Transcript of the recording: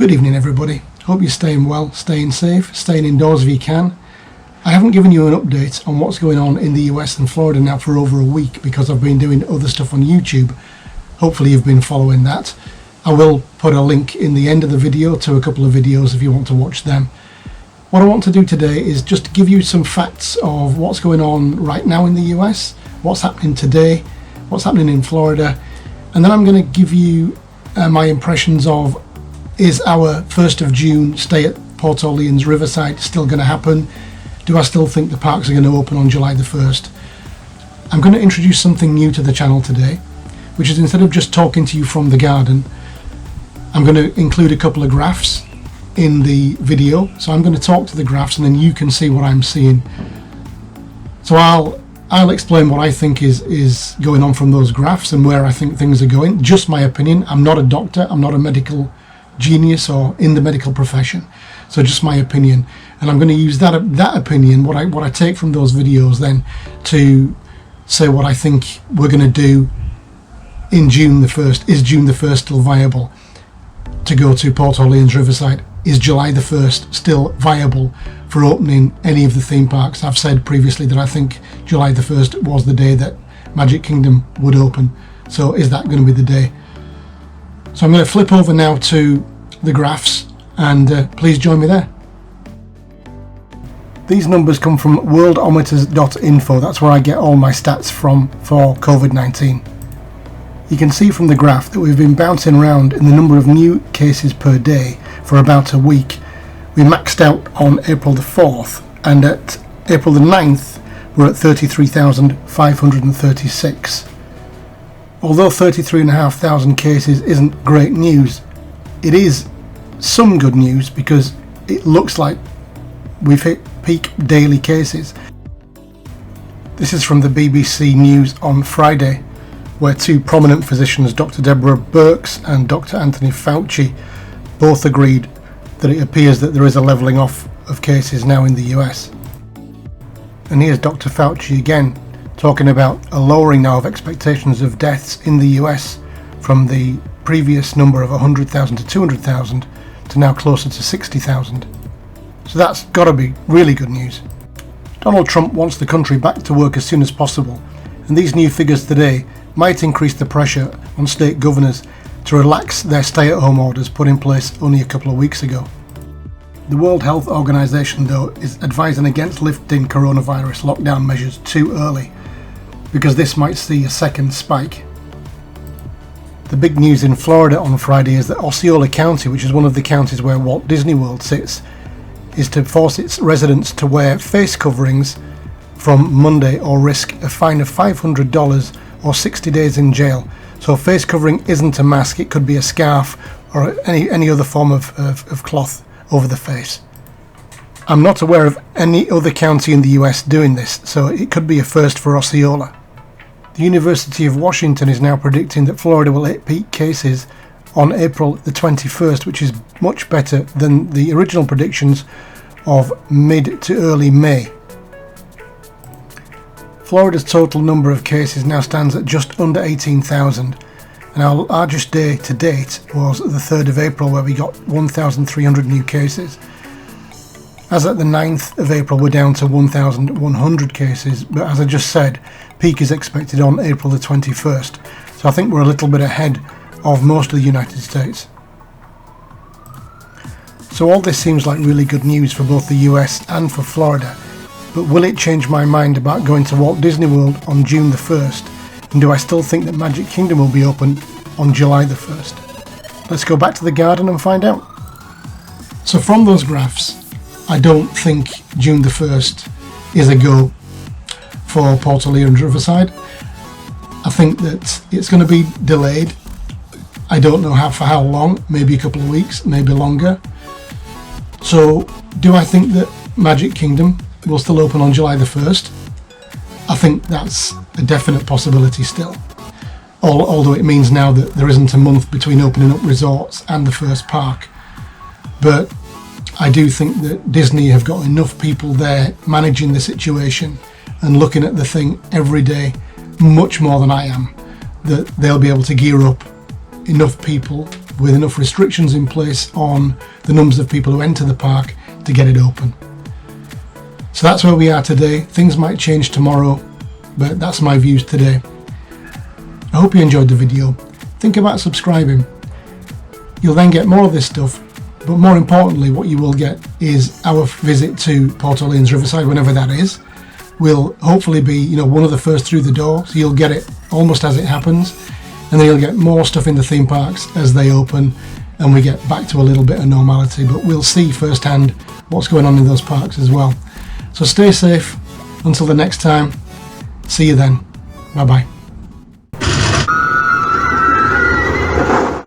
Good evening everybody, hope you're staying well, staying safe, staying indoors if you can. I haven't given you an update on what's going on in the US and Florida now for over a week because I've been doing other stuff on YouTube. Hopefully you've been following that. I will put a link in the end of the video to a couple of videos if you want to watch them. What I want to do today is just to give you some facts of what's going on right now in the US, what's happening today, what's happening in Florida, and then I'm going to give you my impressions of, is our 1st of June stay at Port Orleans Riverside still going to happen? Do I still think the parks are going to open on July the 1st? I'm going to introduce something new to the channel today, which is instead of just talking to you from the garden, I'm going to include a couple of graphs in the video. So I'm going to talk to the graphs and then you can see what I'm seeing. So I'll explain what I think is going on from those graphs and where I think things are going. Just my opinion. I'm not a doctor, I'm not a medical genius or in the medical profession, so just my opinion, and I'm going to use that opinion, what I take from those videos, then to say what I think we're going to do in June the 1st. Is June the 1st still viable to go to Port Orleans Riverside? Is July the 1st still viable for opening any of the theme parks? I've said previously that I think July the 1st was the day that Magic Kingdom would open, so is that going to be the day? So I'm going to flip over now to the graphs and please join me there. These numbers come from worldometers.info. That's where I get all my stats from for COVID-19. You can see from the graph that we've been bouncing around in the number of new cases per day for about a week. We maxed out on April the 4th, and at April the 9th we're at 33,536. Although 33,500 cases isn't great news, it is some good news because it looks like we've hit peak daily cases. This is from the BBC News on Friday, where two prominent physicians, Dr. Deborah Birx and Dr. Anthony Fauci, both agreed that it appears that there is a levelling off of cases now in the US. And here's Dr. Fauci again, talking about a lowering now of expectations of deaths in the US from the previous number of 100,000 to 200,000 to now closer to 60,000. So that's got to be really good news. Donald Trump wants the country back to work as soon as possible, and these new figures today might increase the pressure on state governors to relax their stay-at-home orders put in place only a couple of weeks ago. The World Health Organization, though, is advising against lifting coronavirus lockdown measures too early, because this might see a second spike. The big news in Florida on Friday is that Osceola County, which is one of the counties where Walt Disney World sits, is to force its residents to wear face coverings from Monday or risk a fine of $500 or 60 days in jail. So a face covering isn't a mask, it could be a scarf or any other form of cloth over the face. I'm not aware of any other county in the US doing this, so it could be a first for Osceola. The University of Washington is now predicting that Florida will hit peak cases on April the 21st, which is much better than the original predictions of mid to early May. Florida's total number of cases now stands at just under 18,000, and our largest day to date was the 3rd of April, where we got 1,300 new cases. As at the 9th of April, we're down to 1,100 cases, but as I just said, peak is expected on April the 21st, so I think we're a little bit ahead of most of the United States. So all this seems like really good news for both the US and for Florida, but will it change my mind about going to Walt Disney World on June the 1st, and do I still think that Magic Kingdom will be open on July the 1st? Let's go back to the garden and find out. So from those graphs, I don't think June the 1st is a go for Port Orleans Riverside. I think that it's going to be delayed. I don't know for how long, maybe a couple of weeks, maybe longer. So do I think that Magic Kingdom will still open on July the 1st? I think that's a definite possibility still. Although it means now that there isn't a month between opening up resorts and the first park. But I do think that Disney have got enough people there managing the situation and looking at the thing every day much more than I am, that they'll be able to gear up enough people with enough restrictions in place on the numbers of people who enter the park to get it open. So that's where we are today. Things might change tomorrow, but that's my views today. I hope you enjoyed the video. Think about subscribing. You'll then get more of this stuff, but more importantly, what you will get is our visit to Port Orleans Riverside, whenever that is. We'll hopefully be, one of the first through the door, so you'll get it almost as it happens, and then you'll get more stuff in the theme parks as they open and we get back to a little bit of normality, but we'll see firsthand what's going on in those parks as well. So stay safe until the next time. See you then. Bye bye.